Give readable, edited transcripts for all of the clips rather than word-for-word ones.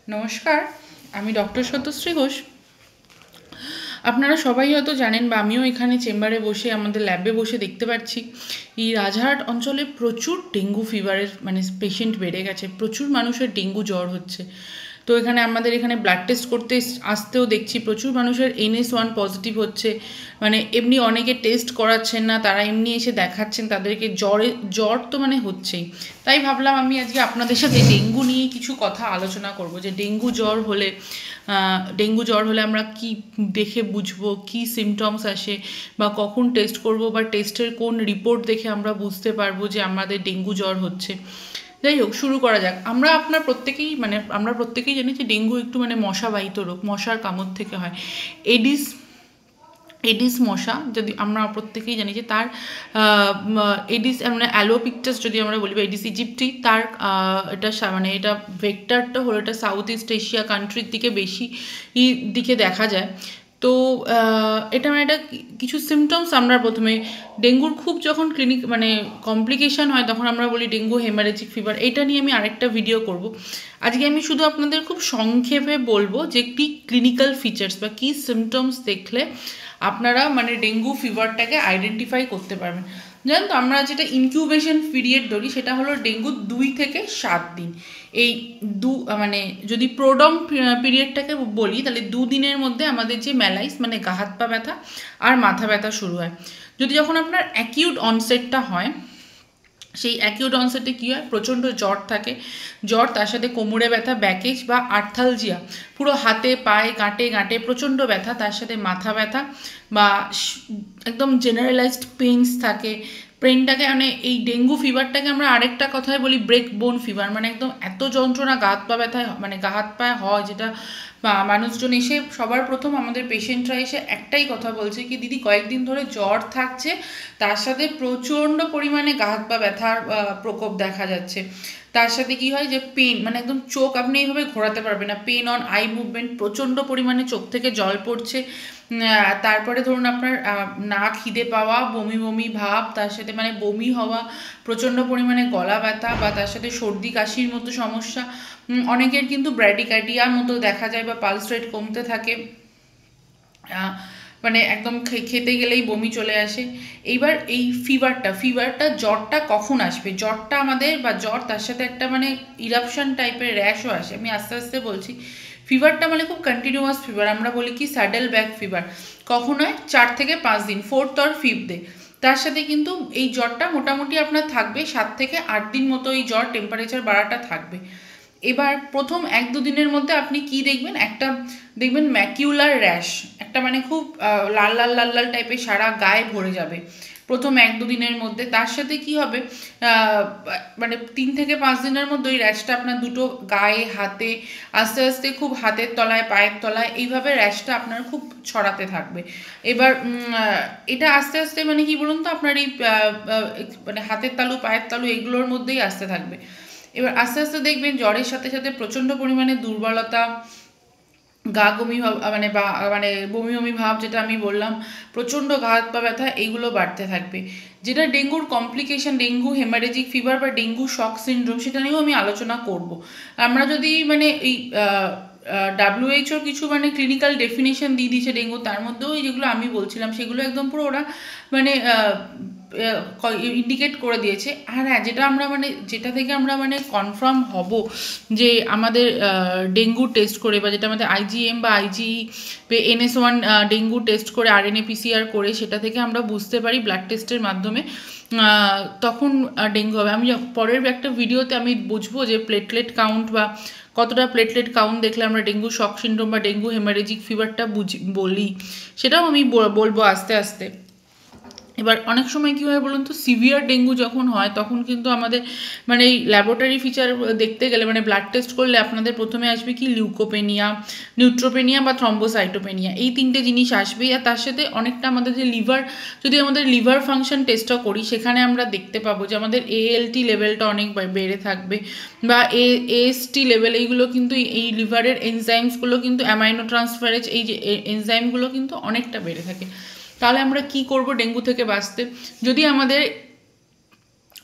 নমস্কার, আমি ডক্টর সত্যশ্রী ঘোষ। আপনারা সবাই হয়তো জানেন বা আমিও এখানে চেম্বারে বসে আমাদের ল্যাবে বসে দেখতে পাচ্ছি এই রাজারহাট অঞ্চলে প্রচুর ডেঙ্গু ফিভারের পেশেন্ট বেড়ে গেছে, প্রচুর মানুষের ডেঙ্গু জ্বর হচ্ছে। তো এখানে আমাদের এখানে ব্লাড টেস্ট করতে আসতেও দেখছি প্রচুর মানুষের NS1 পজিটিভ হচ্ছে। এমনি অনেকে টেস্ট করাচ্ছেন না, তারা এমনি এসে দেখাচ্ছেন, তাদেরকে জ্বর তো হচ্ছেই। তাই ভাবলাম আমি আজকে আপনাদের সাথে ডেঙ্গু নিয়ে কিছু কথা আলোচনা করব, যে ডেঙ্গু জ্বর হলে আমরা কি দেখে বুঝবো, কি সিমটমস আসে, বা কখন টেস্ট করব, বা টেস্টের কোন রিপোর্ট দেখে আমরা বুঝতে পারবো যে আমাদের ডেঙ্গু জ্বর হচ্ছে। যাই হোক, শুরু করা যাক। আমরা প্রত্যেকেই জানি যে ডেঙ্গু একটু মশাবাহিত রোগ, মশার কামড় থেকে হয়। এডিস মশা, যদি আমরা প্রত্যেকেই জানি যে তার এডিস অ্যালোপিকটাস যদি আমরা বলি, বা এডিস ইজিপ্টি, তার এটা ভেক্টরটা হলো এটা সাউথ ইস্ট এশিয়া কান্ট্রির দিকে বেশি দিকে দেখা যায়। তো এটা এটা কিছু সিমটমস আমরা প্রথমে ডেঙ্গুর খুব যখন কমপ্লিকেশন হয় তখন আমরা বলি ডেঙ্গু হেমারেজিক ফিভার। এটা নিয়ে আমি আরেকটা ভিডিও করব। আজকে আমি শুধু আপনাদের খুব সংক্ষেপে বলবো যে কি ক্লিনিক্যাল ফিচার্স বা কি সিমটমস দেখলে আপনারা ডেঙ্গু ফিভারটাকে আইডেন্টিফাই করতে পারবেন। জানেন তো, আমরা যেটা ইনকিউবেশন পিরিয়ড ধরি সেটা হলো ডেঙ্গু 2 থেকে 7 দিন। এই যদি প্রোডম পিরিয়ডটাকে বলি তাহলে 2 দিনের মধ্যে আমাদের যে ম্যালাইস গা হাত পা ব্যথা আর মাথা ব্যথা শুরু হয়। যখন আপনার অ্যাকিউট অনসেটটা হয়, সেই অ্যাকিউট অনসেটে কী হয়, প্রচণ্ড জ্বর থাকে, তার সাথে কোমরে ব্যথা, ব্যাকেজ বা আর্থালজিয়া, পুরো হাতে পায়ে গাঁটে গাঁটে প্রচণ্ড ব্যথা, তার সাথে মাথা ব্যথা বা একদম জেনারেলাইজড পেইনস থাকে। পেইনটাকে এই ডেঙ্গু ফিভারটাকে আমরা আরেকটা কথায় বলি ব্রেক বোন ফিভার। একদম এত যন্ত্রণা গা হাত পা ব্যথায় গা হাত পায়ে হয়, যেটা মানুষজন এসে সবার প্রথম আমাদের পেশেন্টরা এসে একটাই কথা বলছে কি, দিদি কয়েকদিন ধরে জ্বর থাকছে, তার সাথে প্রচণ্ড পরিমাণে গা হাত পা ব্যথার প্রকোপ দেখা যাচ্ছে। তার সাথে কি হয় যে পেন, একদম চোখ আপনি এইভাবে ঘোরাতে পারবেন না, পেন অন আই মুভমেন্ট, প্রচণ্ড পরিমাণে চোখ থেকে জল পড়ছে। তারপরে ধরুন আপনার না খিদে পাওয়া, বমি বমি ভাব, তার সাথে বমি হওয়া, প্রচণ্ড পরিমাণে গলা ব্যথা, বা তার সাথে সর্দি কাশির মতো সমস্যা। অনেকের কিন্তু ব্র্যাডিকার্ডিয়ার মতো দেখা যায়, বা পালস রেট কমতে থাকে, একদম খেতে গেলেই বমি চলে আসে। এইবার এই ফিভারটা জ্বরটা কখন আসবে, জ্বরটা আমাদের বা জ্বর তার সাথে একটা ইরাপশন টাইপের র্যাশও আসে। আমি আস্তে আস্তে বলছি। ফিভারটা খুব কন্টিনিউয়াস ফিভার, আমরা বলি কি স্যাডেল ব্যাক ফিভার। কখন হয়? 4 থেকে 5 দিন, 4th or 5th ডে। তার সাথে কিন্তু এই জ্বরটা মোটামুটি আপনার থাকবে 7 থেকে 8 দিন মতো, এই জ্বর টেম্পারেচার বাড়াটা থাকবে। এবার প্রথম 1-2 দিনের মধ্যে আপনি কি দেখবেন, দেখবেন ম্যাকিউলার র্যাশ, একটা খুব লাল লাল লাল লাল টাইপের সারা গায়ে ভরে যাবে প্রথম 1-2 দিনের মধ্যে। তার সাথে কি হবে, 3 থেকে 5 দিনের মধ্যে ওই র্যাশটা আপনার দুটো গায়ে, হাতে, আস্তে আস্তে খুব হাতের তলায়, পায়ের তলায়, এইভাবে র্যাশটা আপনার খুব ছড়াতে থাকবে। এবার এটা আস্তে আস্তে কি বলুন তো, আপনার এই হাতের তালু, পায়ের তালু, এগুলোর মধ্যেই আসতে থাকবে। এবার আস্তে আস্তে দেখবেন জ্বরের সাথে সাথে প্রচণ্ড পরিমাণে দুর্বলতা, গা বমি ভাব, বমি বমি ভাব, যেটা আমি বললাম, প্রচণ্ড গা হাত পা ব্যথা, এইগুলো বাড়তে থাকবে। যেটা ডেঙ্গুর কমপ্লিকেশন, ডেঙ্গু হেমারেজিক ফিভার বা ডেঙ্গু শক সিনড্রোম, সেটা নিয়েও আমি আলোচনা করব। আমরা যদি এই WHO কিছু ক্লিনিক্যাল ডেফিনেশন দিয়ে দিয়েছে ডেঙ্গু, তার মধ্যেও যেগুলো আমি বলছিলাম সেগুলো একদম পুরো ওরা ইন্ডিকেট করে দিয়েছে। আর হ্যাঁ, যেটা আমরা যেটা থেকে আমরা কনফার্ম হব যে আমাদের ডেঙ্গু টেস্ট করে, বা যেটা আমাদের IgM বা IgE NS1 ডেঙ্গু টেস্ট করে, RNA PCR করে, সেটা থেকে আমরা বুঝতে পারি ব্লাড টেস্টের মাধ্যমে, তখন ডেঙ্গু হবে। আমি পরের একটা ভিডিওতে আমি বুঝবো যে প্লেটলেট কাউন্ট, বা কতটা প্লেটলেট কাউন্ট দেখলে আমরা ডেঙ্গু শক সিনড্রোম বা ডেঙ্গু হেমারেজিক ফিভারটা বলি, সেটাও আমি বলবো আস্তে আস্তে। এবার অনেক সময় কী হয় বলুন তো, সিভিয়ার ডেঙ্গু যখন হয় তখন কিন্তু আমাদের এই ল্যাবরেটরি ফিচার দেখতে গেলে, ব্লাড টেস্ট করলে আপনাদের প্রথমে আসবে কি, লিউকোপেনিয়া, নিউট্রোপেনিয়া বা থ্রম্বোসাইটোপেনিয়া, এই 3টে জিনিস আসবেই। আর তার সাথে অনেকটা আমাদের যে যদি আমাদের লিভার ফাংশন টেস্টটা করি, সেখানে আমরা দেখতে পাবো যে আমাদের ALT লেভেলটা অনেক বেড়ে থাকবে, বা AST লেভেল, এইগুলো কিন্তু এই লিভারের এনজাইমসগুলো কিন্তু অ্যামাইনো ট্রান্সফারেজ, এই যে এনজাইমগুলো কিন্তু অনেকটা বেড়ে থাকে। তাহলে আমরা কি করব ডেঙ্গু থেকে বাঁচতে? যদি আমাদের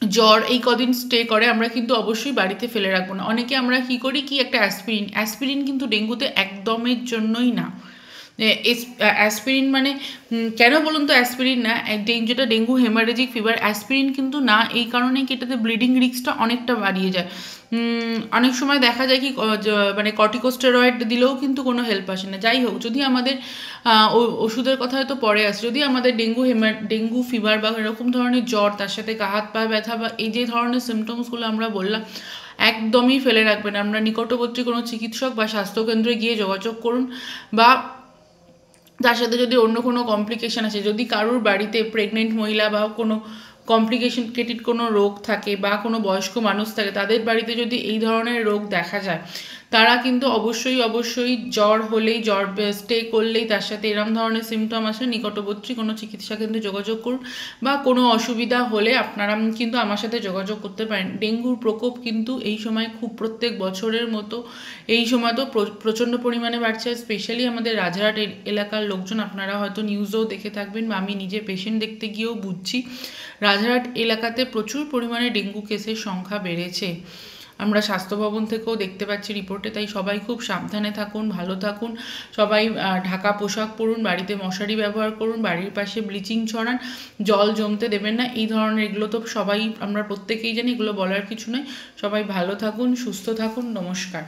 জ্বর এই কদিন স্টে করে আমরা কিন্তু অবশ্যই বাড়িতে ফেলে রাখবো না। অনেকে আমরা কি করি কি একটা অ্যাসপিরিন কিন্তু ডেঙ্গুতে একদমের জন্যই না। অ্যাসপিরিন মানে কেন বলুন তো অ্যাসপিরিন না, যেটা ডেঙ্গু হেমারেজিক ফিভার অ্যাসপিরিন কিন্তু না, এই কারণে কি এটাতে ব্লিডিং রিস্কটা অনেকটা বাড়িয়ে যায়। অনেক সময় দেখা যায় কি মানে কর্টিকোস্টেরয়েড দিলেও কিন্তু কোনো হেল্প আসে না। যাই হোক, যদি আমাদের ওষুধের কথা হয়তো পরে আসে, যদি আমাদের ডেঙ্গু ফিভার বা এরকম ধরনের জ্বর, তার সাথে গা হাত পা ব্যথা বা এই যে ধরনের সিমটমসগুলো আমরা বললাম, একদমই ফেলে রাখবেন। আমরা নিকটবর্তী কোনো চিকিৎসক বা স্বাস্থ্যকেন্দ্রে গিয়ে যোগাযোগ করুন, বা তার সাথে যদি অন্য কোনো কমপ্লিকেশান আছে, যদি কারোর বাড়িতে প্রেগনেন্ট মহিলা বা কোনো কমপ্লিকেশনকেটেড কোনো রোগ থাকে বা কোনো বয়স্ক মানুষ থাকে, তাদের বাড়িতে যদি এই ধরনের রোগ দেখা যায়, তারা কিন্তু অবশ্যই জ্বর হলেই, জ্বর স্টে করলেই, তার সাথে এরম ধরনের সিমটম আসে, নিকটবর্তী কোনো চিকিৎসা কেন্দ্রে যোগাযোগ করুন। বা কোনো অসুবিধা হলে আপনারা কিন্তু আমার সাথে যোগাযোগ করতে পারেন। ডেঙ্গুর প্রকোপ কিন্তু এই সময় খুব প্রত্যেক বছরের মতো এই সময় তো প্রচণ্ড পরিমাণে বাড়ছে। স্পেশালি আমাদের রাজারহাট এলাকার লোকজন, আপনারা হয়তো নিউজেও দেখে থাকবেন বা আমি নিজে পেশেন্ট দেখতে গিয়েও বুঝছি, রাজারহাট এলাকাতে প্রচুর পরিমাণে ডেঙ্গু কেসের সংখ্যা বেড়েছে। আমরা স্বাস্থ্য ভবন থেকেও দেখতে পাচ্ছি রিপোর্টে। তাই সবাই খুব সাবধানে থাকুন, ভালো থাকুন, সবাই ঢাকা পোশাক পরুন, বাড়িতে মশারি ব্যবহার করুন, বাড়ির পাশে ব্লিচিং ছড়ান, জল জমতে দেবেন না। এই ধরনের এগুলো তো সবাই আমরা প্রত্যেকেই জানি, এগুলো বলার কিছু নয়। সবাই ভালো থাকুন, সুস্থ থাকুন, নমস্কার।